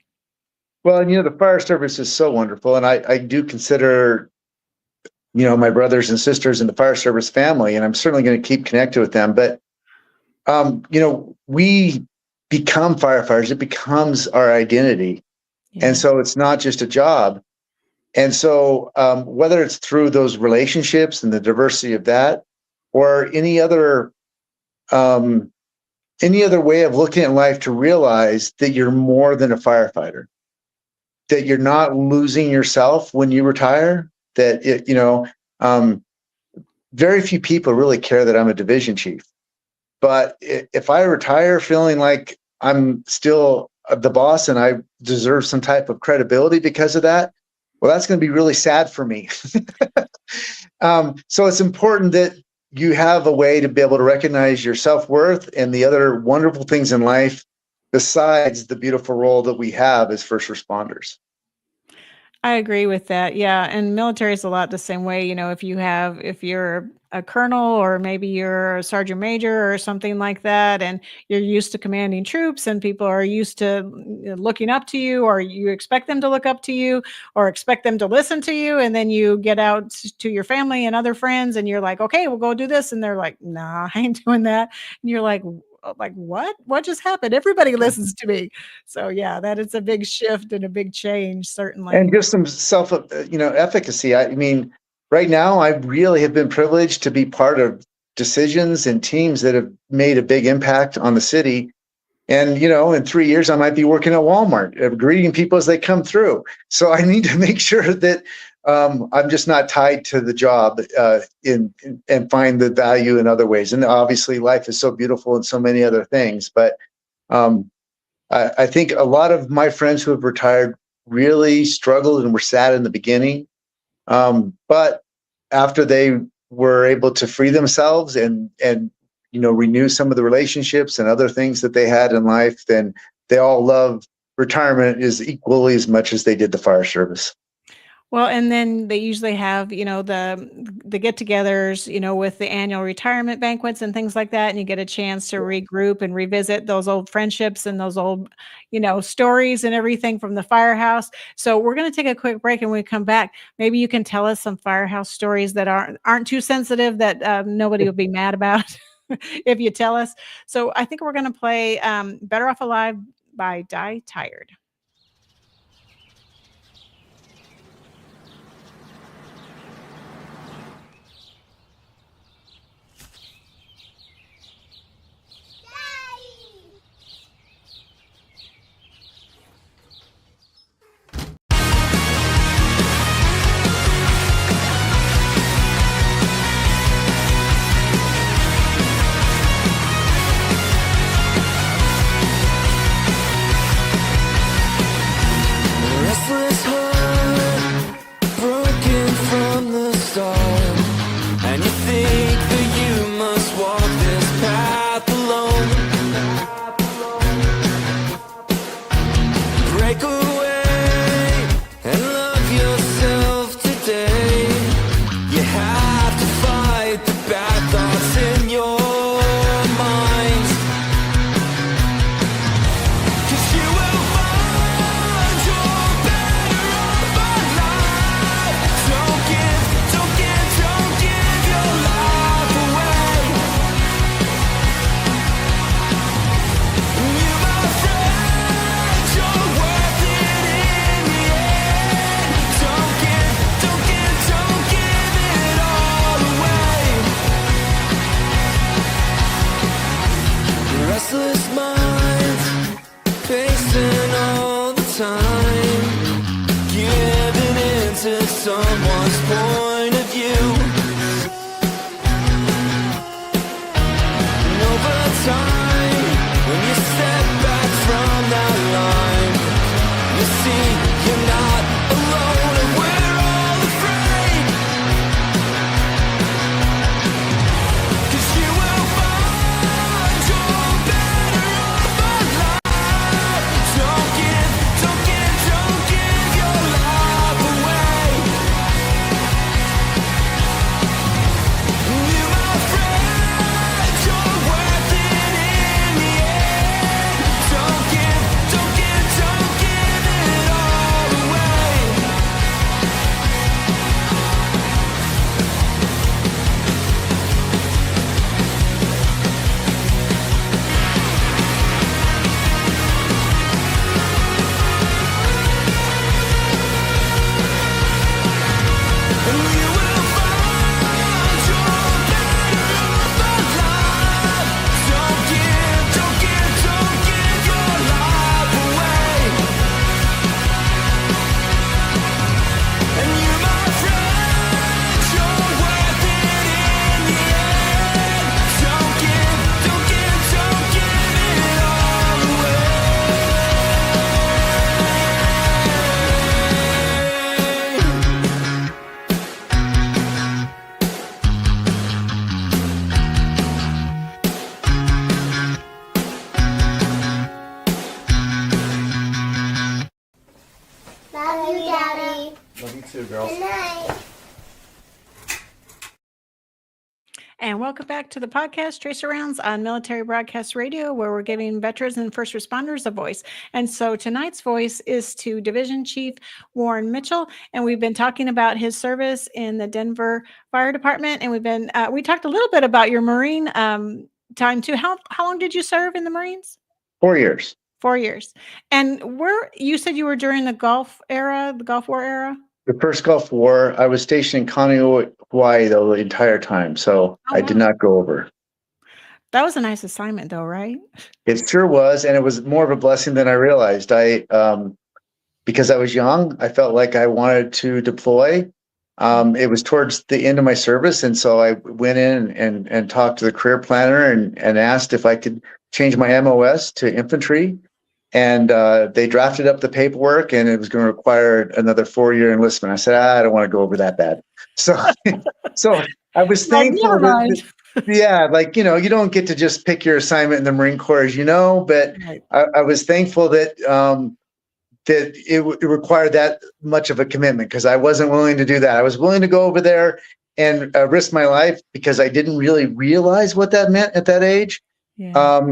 Well, and the fire service is so wonderful. And I do consider, my brothers and sisters in the fire service family, and I'm certainly going to keep connected with them. But, we become firefighters. It becomes our identity. Yeah. And so it's not just a job. And so whether it's through those relationships and the diversity of that, or any other way of looking at life, to realize that you're more than a firefighter, that you're not losing yourself when you retire, that very few people really care that I'm a division chief. But if I retire feeling like I'm still the boss and I deserve some type of credibility because of that, well, that's going to be really sad for me. So it's important that you have a way to be able to recognize your self-worth and the other wonderful things in life besides the beautiful role that we have as first responders. I agree with that. Yeah. And military is a lot the same way. If you're a colonel, or maybe you're a sergeant major or something like that, and you're used to commanding troops and people are used to looking up to you, or you expect them to look up to you or expect them to listen to you. And then you get out to your family and other friends and you're like, okay, we'll go do this. And they're like, nah, I ain't doing that. And you're like what just happened? Everybody listens to me. So yeah, that is a big shift and a big change, certainly. And just some self, efficacy. I mean, right now, I really have been privileged to be part of decisions and teams that have made a big impact on the city. And, in 3 years, I might be working at Walmart, greeting people as they come through. So I need to make sure that I'm just not tied to the job and find the value in other ways. And obviously, life is so beautiful and so many other things. But I think a lot of my friends who have retired really struggled and were sad in the beginning. But after they were able to free themselves and renew some of the relationships and other things that they had in life, then they all love retirement is equally as much as they did the fire service. Well, and then they usually have, you know, the get-togethers, you know, with the annual retirement banquets and things like that, and you get a chance to regroup and revisit those old friendships and those old, you know, stories and everything from the firehouse. So we're going to take a quick break, and when we come back, maybe you can tell us some firehouse stories that aren't too sensitive, that nobody will be mad about if you tell us. So I think we're going to play "Better Off Alive" by Die Tired. Restless heart, broken from the start, and you think that you must walk this path alone. Break away and love yourself today. You have to fight the bad thoughts in your mind, 'cause you will find your better off alive. Don't give your life away. You must find you're worth it in the end. Don't give it all away. Restless minds, pacing all the time, giving in to someone's point of view. And over time, when you step back from that line, you see you're not alone, and we're all afraid. 'Cause you will find your better off alive. Don't give your life away. You, my friend, you're worth it in the end. Don't give it all away. And you will find your better off alive. Don't give your life away. And you, my friend, you're worth it in the end. Don't give it all away. Love you, Daddy. Love you too, girls. Good night. And welcome back to the podcast, Tracer Rounds on Military Broadcast Radio, where we're giving veterans and first responders a voice. And so tonight's voice is to Division Chief Warren Mitchell, and we've been talking about his service in the Denver Fire Department, and we talked a little bit about your Marine time too. How long did you serve in the Marines? 4 years. 4 years. And you said you were during the Gulf War era? The first Gulf War, I was stationed in Kaneohe, Hawaii, though, the entire time. So I did not go over. That was a nice assignment, though, right? It sure was. And it was more of a blessing than I realized. Because I was young, I felt like I wanted to deploy. It was towards the end of my service. And so I went in and talked to the career planner and asked if I could change my MOS to infantry. And they drafted up the paperwork, and it was going to require another 4-year enlistment. I said, I don't want to go over that bad. So I was thankful. You don't get to just pick your assignment in the Marine Corps, as you know, but I was thankful that that it required that much of a commitment, because I wasn't willing to do that. I was willing to go over there and risk my life because I didn't really realize what that meant at that age. Yeah.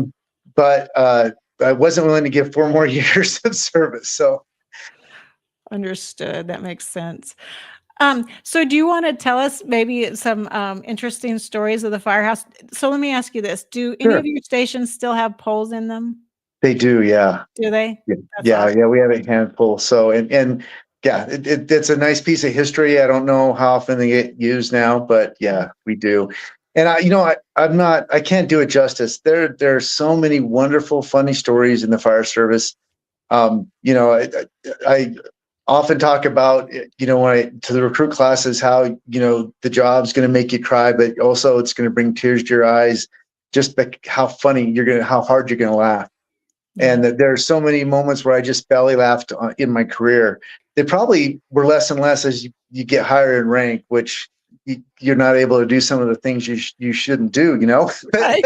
But I wasn't willing to give 4 more years of service. So Understood. That makes sense. So do you want to tell us maybe some interesting stories of the firehouse? So let me ask you this. Do any sure, of your stations still have poles in them? they do. Yeah. Do they? Yeah. That's Yeah. awesome. Yeah. We have a handful. So, and yeah, it's a nice piece of history. I don't know how often they get used now, but yeah, we do. And I can't do it justice. There are so many wonderful, funny stories in the fire service. I often talk about, to the recruit classes, how, the job's going to make you cry, but also it's going to bring tears to your eyes, just how hard you're going to laugh. And that there are so many moments where I just belly laughed in my career. They probably were less and less as you get higher in rank, which you're not able to do some of the things you shouldn't do, Right.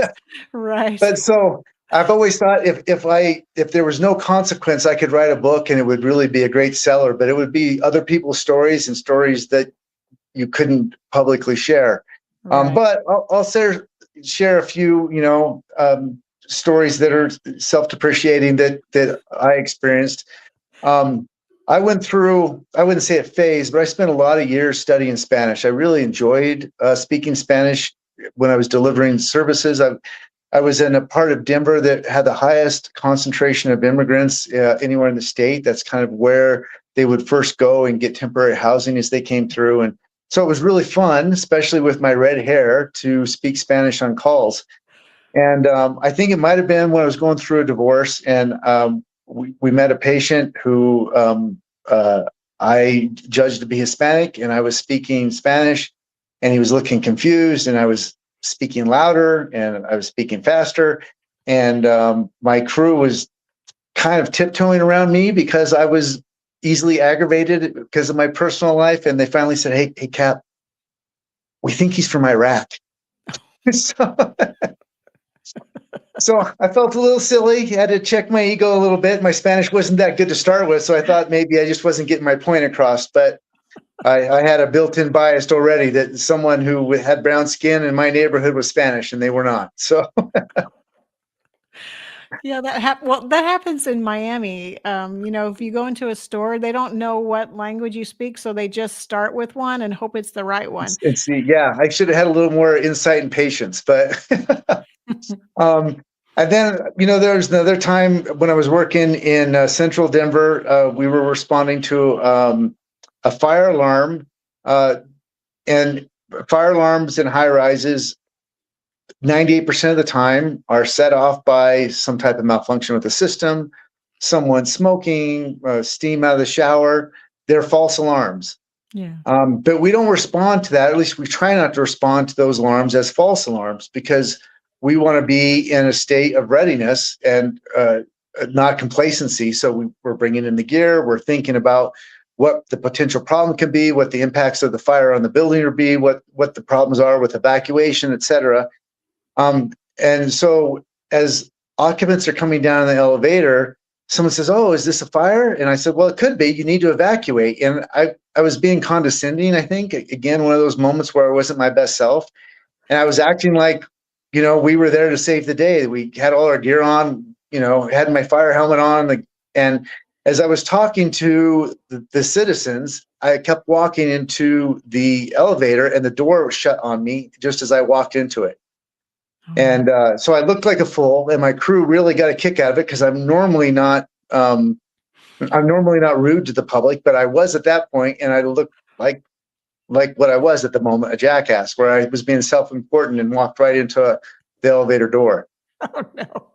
Right. But so I've always thought if there was no consequence, I could write a book and it would really be a great seller, but it would be other people's stories and stories that you couldn't publicly share. Right. But I'll share a few, stories that are self-depreciating that I experienced. I went through, I wouldn't say a phase, but I spent a lot of years studying Spanish. I really enjoyed speaking Spanish when I was delivering services. I was in a part of Denver that had the highest concentration of immigrants anywhere in the state. That's kind of where they would first go and get temporary housing as they came through. And so it was really fun, especially with my red hair, to speak Spanish on calls. And I think it might have been when I was going through a divorce, and we met a patient who I judged to be Hispanic, and I was speaking Spanish, and he was looking confused, and I was speaking louder, and I was speaking faster, and my crew was kind of tiptoeing around me because I was easily aggravated because of my personal life, and they finally said, "Hey, Cap, we think he's from Iraq." So I felt a little silly. I had to check my ego a little bit. My Spanish wasn't that good to start with, so I thought maybe I just wasn't getting my point across. But I had a built-in bias already that someone who had brown skin in my neighborhood was Spanish, and they were not. So Yeah, that happens in Miami. If you go into a store, they don't know what language you speak, so they just start with one and hope it's the right one. yeah, I should have had a little more insight and patience, but and then, there was another time when I was working in central Denver. We were responding to a fire alarm, and fire alarms in high rises, 98% of the time are set off by some type of malfunction with the system, someone smoking, steam out of the shower. They're false alarms. Yeah. But we don't respond to that. At least we try not to respond to those alarms as false alarms, because we want to be in a state of readiness and not complacency. So we're bringing in the gear. We're thinking about what the potential problem can be, what the impacts of the fire on the building would be, what the problems are with evacuation, et cetera. And so as occupants are coming down the elevator, someone says, "Oh, is this a fire?" And I said, "Well, it could be. You need to evacuate." And I was being condescending, I think. Again, one of those moments where I wasn't my best self. And I was acting like, we were there to save the day. We had all our gear on, had my fire helmet on. And as I was talking to the citizens, I kept walking into the elevator, and the door was shut on me just as I walked into it. And so I looked like a fool, and my crew really got a kick out of it, because I'm normally not rude to the public, but I was at that point, and I looked like what I was at the moment, a jackass, where I was being self-important and walked right into the elevator door. Oh no.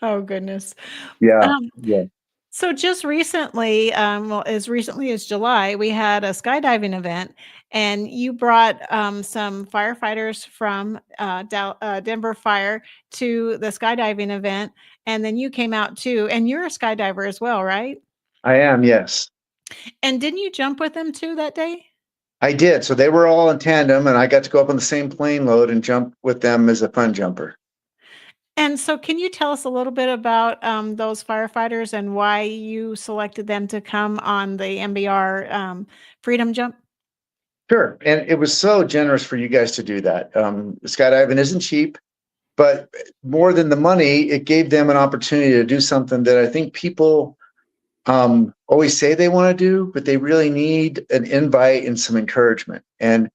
Oh goodness. Yeah. Um, Yeah. So just recently, as recently as July, we had a skydiving event, and you brought some firefighters from Denver Fire to the skydiving event, and then you came out too, and you're a skydiver as well, right? I am. Yes, And didn't you jump with them too that day? I did. So they were all in tandem, and I got to go up on the same plane load and jump with them as a fun jumper. And so can you tell us a little bit about those firefighters and why you selected them to come on the MBR Freedom Jump? Sure. And it was so generous for you guys to do that. Skydiving isn't cheap, but more than the money, it gave them an opportunity to do something that I think people always say they want to do, but they really need an invite and some encouragement. And,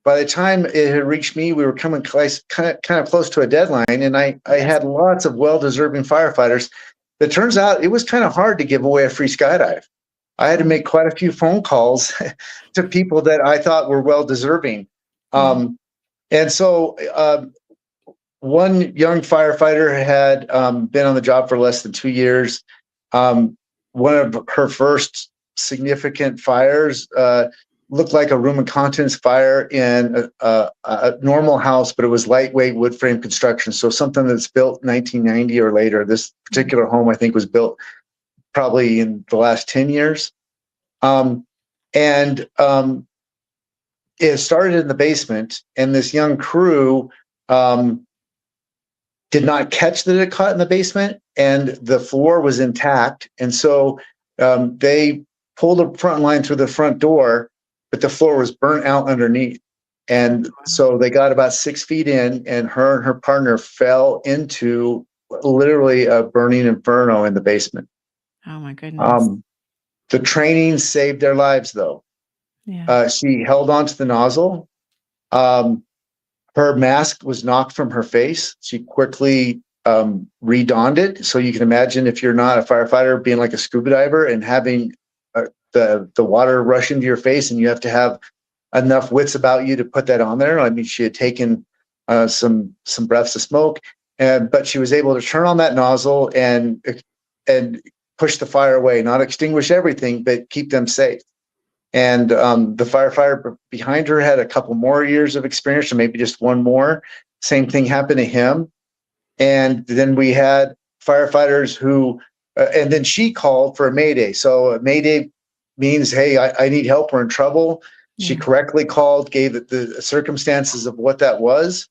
by the time it had reached me, we were coming kind of close to a deadline, and I had lots of well-deserving firefighters. But it turns out it was kind of hard to give away a free skydive. I had to make quite a few phone calls to people that I thought were well-deserving. And so one young firefighter had been on the job for less than 2 years. One of her first significant fires looked like a room and contents fire in a normal house, but it was lightweight wood frame construction. So something that's built 1990 or later. This particular home, I think, was built probably in the last 10 years. It started in the basement, and this young crew did not catch that it caught in the basement, and the floor was intact. And so they pulled a front line through the front door, but the floor was burnt out underneath. And so they got about 6 feet in, and her partner fell into literally a burning inferno in the basement. Oh my goodness. The training saved their lives, though. Yeah. She held onto the nozzle. Her mask was knocked from her face. She quickly redonned it. So you can imagine, if you're not a firefighter, being like a scuba diver and having the water rush into your face, and you have to have enough wits about you to put that on there. I mean, she had taken some breaths of smoke, but she was able to turn on that nozzle and push the fire away, not extinguish everything, but keep them safe. And the firefighter behind her had a couple more years of experience, or maybe just one more. Same thing happened to him. And then we had firefighters who, and then she called for a mayday. So a mayday means, hey, I need help, we're in trouble. She correctly called, gave the circumstances of what that was.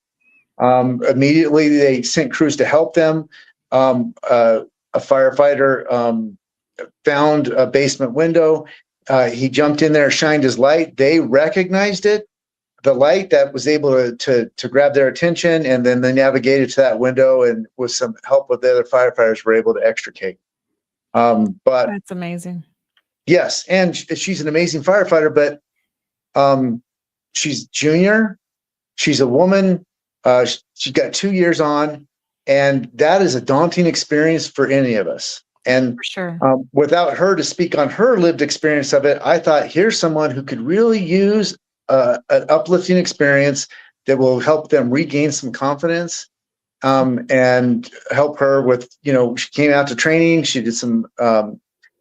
Immediately, they sent crews to help them. A firefighter found a basement window. He jumped in there, shined his light. They recognized it, the light that was able to grab their attention, and then they navigated to that window, and with some help with the other firefighters, were able to extricate. But That's amazing. yes, and she's an amazing firefighter, but she's junior. She's a woman. She's got 2 years on, and that is a daunting experience for any of us. And For sure. without her to speak on her lived experience of it, I thought, here's someone who could really use an uplifting experience that will help them regain some confidence, and help her with, she came out to training. She did some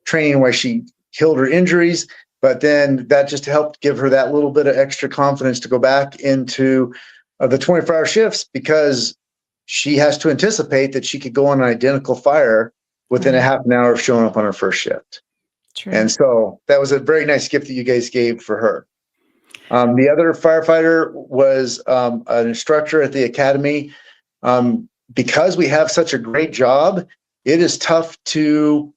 training where she healed her injuries, but then that just helped give her that little bit of extra confidence to go back into the 24-hour shifts, because she has to anticipate that she could go on an identical fire within a half an hour of showing up on her first shift. True. And so that was a very nice gift that you guys gave for her. The other firefighter was an instructor at the academy. Because we have such a great job, it is tough to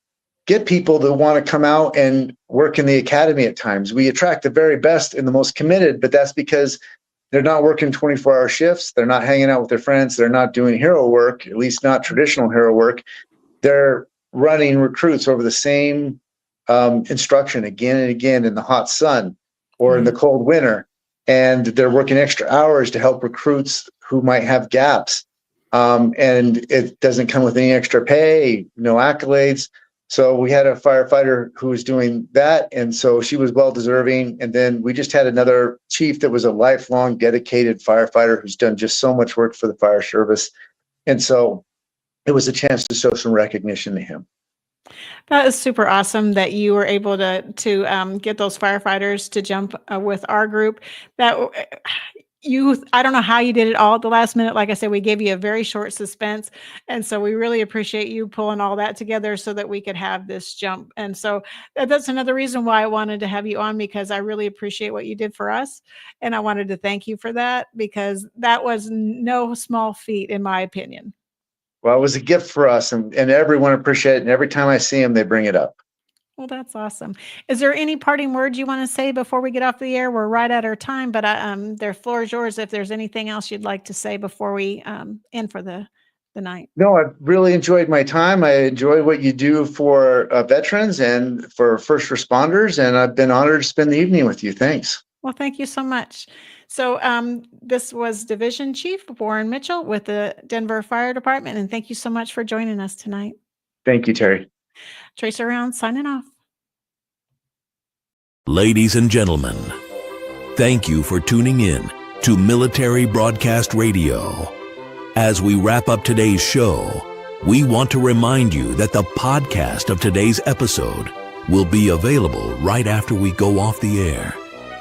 get people to want to come out and work in the academy at times. We attract the very best and the most committed, but that's because they're not working 24-hour shifts. They're not hanging out with their friends. They're not doing hero work, at least not traditional hero work. They're running recruits over the same instruction again and again in the hot sun or in the cold winter. And they're working extra hours to help recruits who might have gaps. And it doesn't come with any extra pay, no accolades. So we had a firefighter who was doing that. And so she was well deserving. And then we just had another chief that was a lifelong dedicated firefighter who's done just so much work for the fire service. And so it was a chance to show some recognition to him. That is super awesome that you were able to get those firefighters to jump with our group. That I don't know how you did it all at the last minute. Like I said, we gave you a very short suspense. And so we really appreciate you pulling all that together so that we could have this jump. And so that's another reason why I wanted to have you on, because I really appreciate what you did for us. And I wanted to thank you for that, because that was no small feat, in my opinion. Well, it was a gift for us, and everyone appreciated it. And every time I see them, they bring it up. Well, that's awesome. Is there any parting words you want to say before we get off the air? We're right at our time, but the floor is yours if there's anything else you'd like to say before we end for the night. No, I've really enjoyed my time. I enjoy what you do for veterans and for first responders, and I've been honored to spend the evening with you. Thanks. Well, thank you so much. So this was Division Chief Warren Mitchell with the Denver Fire Department, and thank you so much for joining us tonight. Thank you, Terry. Tracer Rounds signing off. Ladies and gentlemen, thank you for tuning in to Military Broadcast Radio. As we wrap up today's show, we want to remind you that the podcast of today's episode will be available right after we go off the air.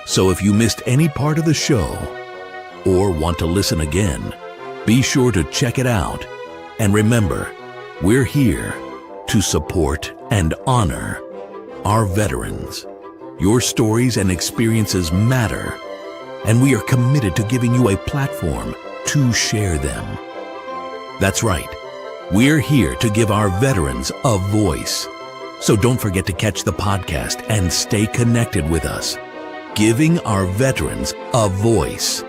So if you missed any part of the show or want to listen again, be sure to check it out. And remember, we're here to support and honor our veterans. Your stories and experiences matter, and we are committed to giving you a platform to share them. That's right. We're here to give our veterans a voice. So don't forget to catch the podcast and stay connected with us. Giving our veterans a voice.